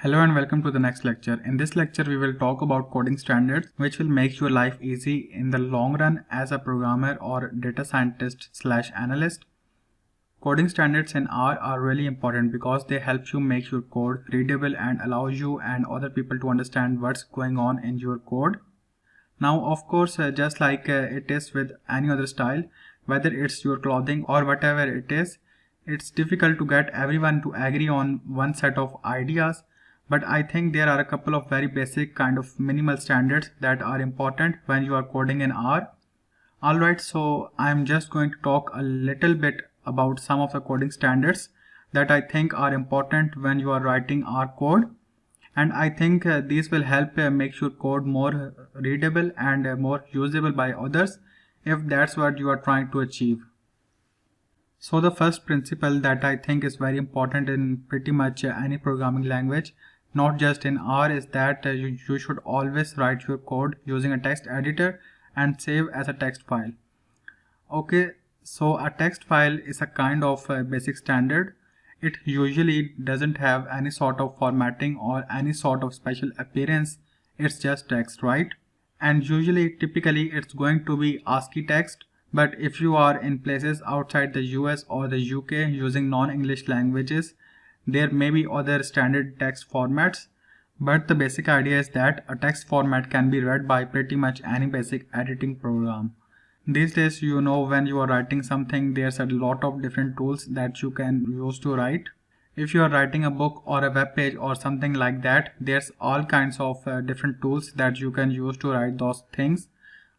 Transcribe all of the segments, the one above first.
Hello and welcome to the next lecture. In this lecture, we will talk about coding standards, which will make your life easy in the long run as a programmer or data scientist/analyst. Coding standards in R are really important because they help you make your code readable and allow you and other people to understand what's going on in your code. Now, of course, just like it is with any other style, whether it's your clothing or whatever it is, it's difficult to get everyone to agree on one set of ideas. But I think there are a couple of very basic kind of minimal standards that are important when you are coding in R. Alright, so I'm just going to talk a little bit about some of the coding standards that I think are important when you are writing R code. And I think these will help make your code more readable and more usable by others if that's what you are trying to achieve. So the first principle that I think is very important in pretty much any programming language, not just in R, is that you should always write your code using a text editor and save as a text file. Okay, so a text file is a kind of basic standard. It usually doesn't have any sort of formatting or any sort of special appearance. It's just text, right? And usually, typically, it's going to be ASCII text. But if you are in places outside the US or the UK using non-English languages, there may be other standard text formats. But the basic idea is that a text format can be read by pretty much any basic editing program. These days, when you are writing something, there's a lot of different tools that you can use to write. If you are writing a book or a web page or something like that, there's all kinds of different tools that you can use to write those things.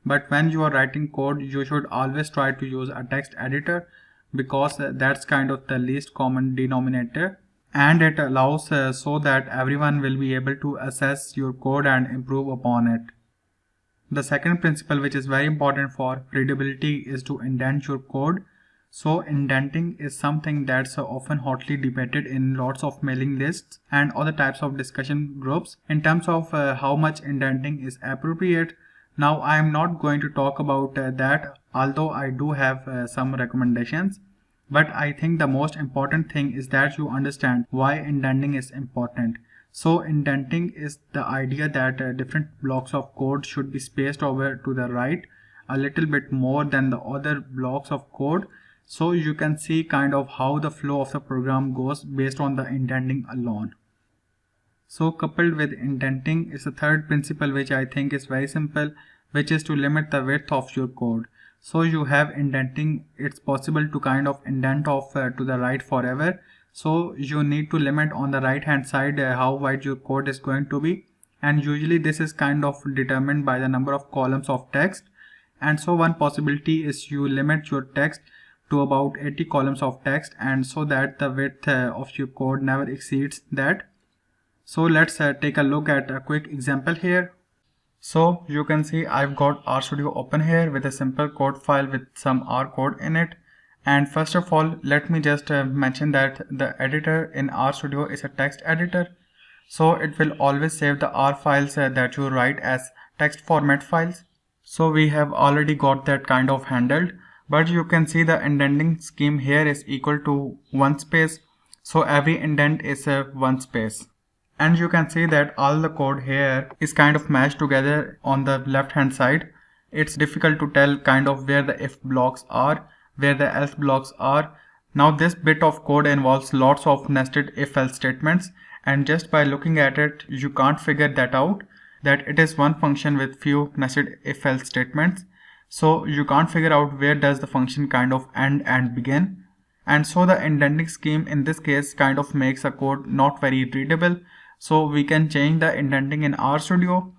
But when you are writing code, you should always try to use a text editor because that's kind of the least common denominator. And it allows so that everyone will be able to assess your code and improve upon it. The second principle, which is very important for readability, is to indent your code. So indenting is something that's often hotly debated in lots of mailing lists and other types of discussion groups in terms of how much indenting is appropriate. Now I am not going to talk about that, although I do have some recommendations. But I think the most important thing is that you understand why indenting is important. So indenting is the idea that different blocks of code should be spaced over to the right a little bit more than the other blocks of code, so you can see kind of how the flow of the program goes based on the indenting alone. So coupled with indenting is the third principle, which I think is very simple, which is to limit the width of your code. So you have indenting, it's possible to kind of indent off to the right forever. So you need to limit on the right hand side how wide your code is going to be, and usually this is kind of determined by the number of columns of text. And so one possibility is you limit your text to about 80 columns of text, and so that the width of your code never exceeds that. So let's take a look at a quick example here. So you can see I've got RStudio open here with a simple code file with some R code in it. And first of all, let me just mention that the editor in RStudio is a text editor. So it will always save the R files that you write as text format files. So we have already got that kind of handled. But you can see the indenting scheme here is equal to one space. So every indent is one space. And you can see that all the code here is kind of mashed together on the left hand side. It's difficult to tell kind of where the if blocks are, where the else blocks are. Now this bit of code involves lots of nested if-else statements, and just by looking at it you can't figure that out, that it is one function with few nested if-else statements. So you can't figure out where does the function kind of end and begin. And so the indenting scheme in this case kind of makes a code not very readable. So we can change the indenting in RStudio.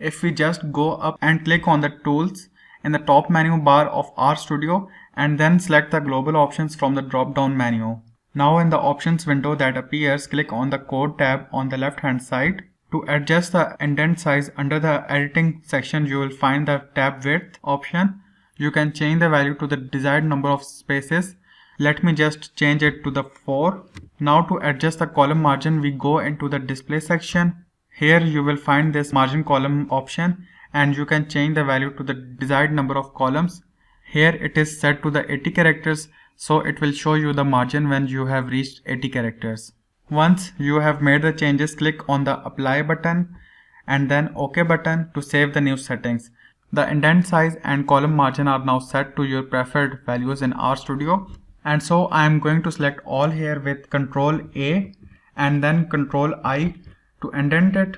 If we just go up and click on the tools in the top menu bar of RStudio and then select the global options from the drop down menu. Now in the options window that appears, click on the code tab on the left hand side. To adjust the indent size under the editing section, you will find the tab width option. You can change the value to the desired number of spaces. Let me just change it to the 4. Now to adjust the column margin, we go into the display section. Here you will find this margin column option, and you can change the value to the desired number of columns. Here it is set to the 80 characters, so it will show you the margin when you have reached 80 characters. Once you have made the changes, click on the apply button and then OK button to save the new settings. The indent size and column margin are now set to your preferred values in RStudio. And so I am going to select all here with Ctrl A and then Ctrl I to indent it.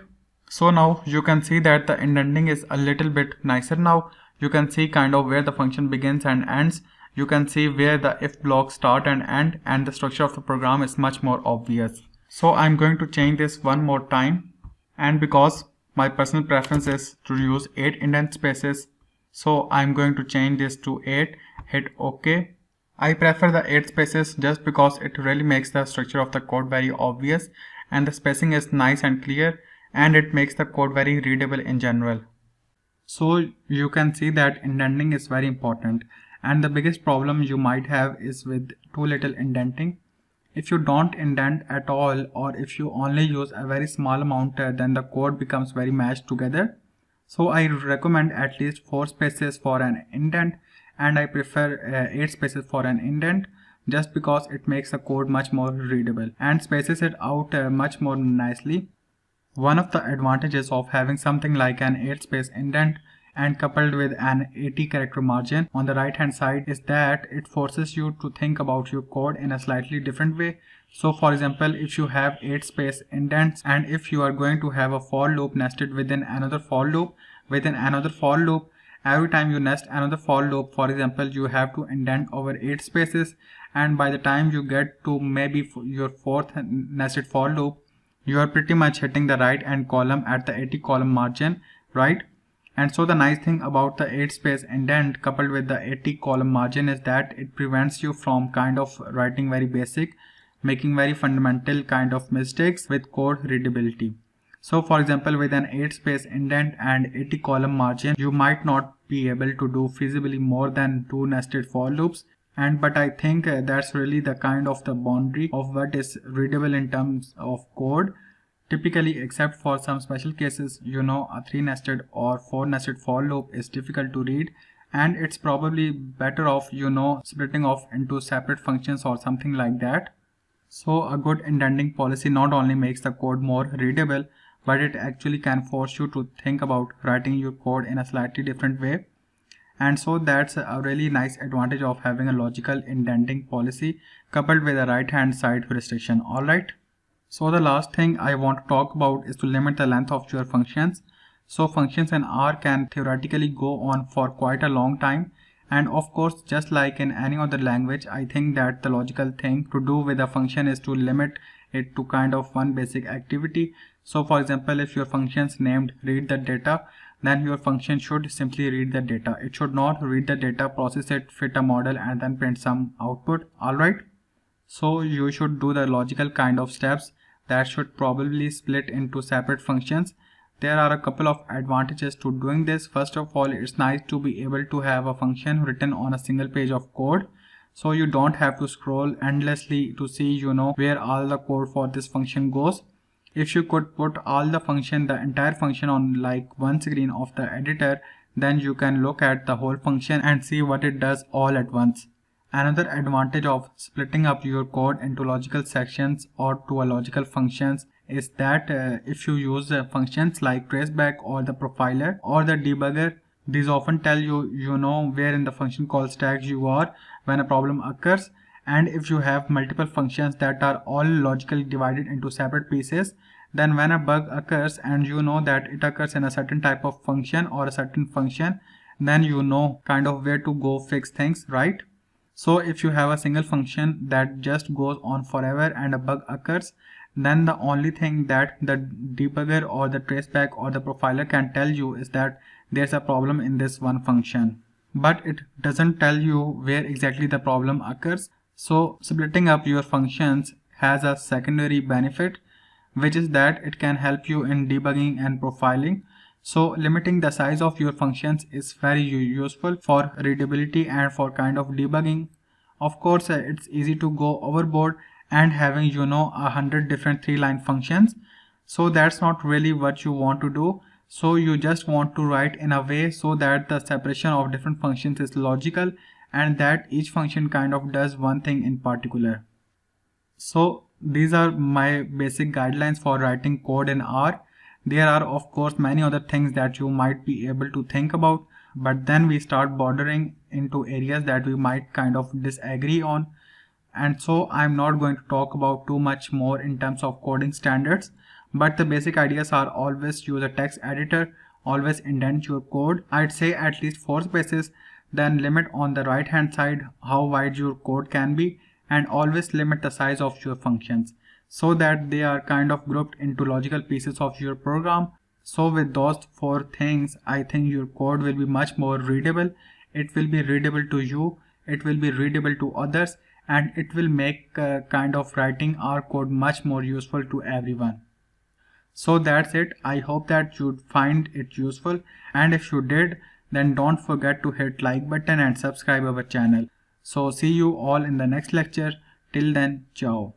So now you can see that the indenting is a little bit nicer now. You can see kind of where the function begins and ends. You can see where the if blocks start and end, and the structure of the program is much more obvious. So I'm going to change this one more time, and because my personal preference is to use 8 indent spaces, so I'm going to change this to 8, hit OK. I prefer the 8 spaces just because it really makes the structure of the code very obvious, and the spacing is nice and clear, and it makes the code very readable in general. So you can see that indenting is very important, and the biggest problem you might have is with too little indenting. If you don't indent at all, or if you only use a very small amount, then the code becomes very mashed together. So I recommend at least 4 spaces for an indent, and I prefer 8 spaces for an indent, just because it makes the code much more readable and spaces it out much more nicely. One of the advantages of having something like an 8 space indent and coupled with an 80 character margin on the right hand side is that it forces you to think about your code in a slightly different way. So for example, if you have 8 space indents, and if you are going to have a for loop nested within another for loop, every time you nest another for loop, for example, you have to indent over 8 spaces, and by the time you get to maybe your 4th nested for loop, you are pretty much hitting the right hand column at the 80 column margin, right? And so the nice thing about the 8 space indent coupled with the 80 column margin is that it prevents you from kind of writing very basic, making very fundamental kind of mistakes with code readability. So for example, with an 8 space indent and 80 column margin, you might not be able to do feasibly more than 2 nested for loops. But I think that's really the kind of the boundary of what is readable in terms of code. Typically, except for some special cases, a 3 nested or 4 nested for loop is difficult to read, and it's probably better off, splitting off into separate functions or something like that. So a good indenting policy not only makes the code more readable, but it actually can force you to think about writing your code in a slightly different way. And so that's a really nice advantage of having a logical indenting policy coupled with a right hand side restriction. Alright. So the last thing I want to talk about is to limit the length of your functions. So functions in R can theoretically go on for quite a long time. And of course, just like in any other language, I think that the logical thing to do with a function is to limit it to kind of one basic activity. So for example, if your function is named read the data, then your function should simply read the data. It should not read the data, process it, fit a model, and then print some output. Alright. So you should do the logical kind of steps that should probably split into separate functions. There are a couple of advantages to doing this. First of all, it's nice to be able to have a function written on a single page of code. So you don't have to scroll endlessly to see, where all the code for this function goes. If you could put all the entire function on like one screen of the editor, then you can look at the whole function and see what it does all at once. Another advantage of splitting up your code into logical sections or to a logical functions is that if you use functions like traceback or the profiler or the debugger, these often tell you, where in the function call stack you are when a problem occurs. And if you have multiple functions that are all logically divided into separate pieces, then when a bug occurs and you know that it occurs in a certain type of function or a certain function, then you know kind of where to go fix things, right? So if you have a single function that just goes on forever and a bug occurs, then the only thing that the debugger or the traceback or the profiler can tell you is that there's a problem in this one function. But it doesn't tell you where exactly the problem occurs. So splitting up your functions has a secondary benefit, which is that it can help you in debugging and profiling. So limiting the size of your functions is very useful for readability and for kind of debugging. Of course, it's easy to go overboard and having 100 different 3-line functions. So that's not really what you want to do. So you just want to write in a way so that the separation of different functions is logical and that each function kind of does one thing in particular. So these are my basic guidelines for writing code in R. There are of course many other things that you might be able to think about, but then we start bordering into areas that we might kind of disagree on. And so I'm not going to talk about too much more in terms of coding standards, but the basic ideas are always use a text editor, always indent your code. I'd say at least 4 spaces, then limit on the right hand side how wide your code can be, and always limit the size of your functions so that they are kind of grouped into logical pieces of your program. So with those 4 things, I think your code will be much more readable. It will be readable to you, it will be readable to others, and it will make kind of writing our code much more useful to everyone. So that's it. I hope that you'd find it useful, and if you did, then don't forget to hit like button and subscribe our channel. So see you all in the next lecture. Till then, ciao.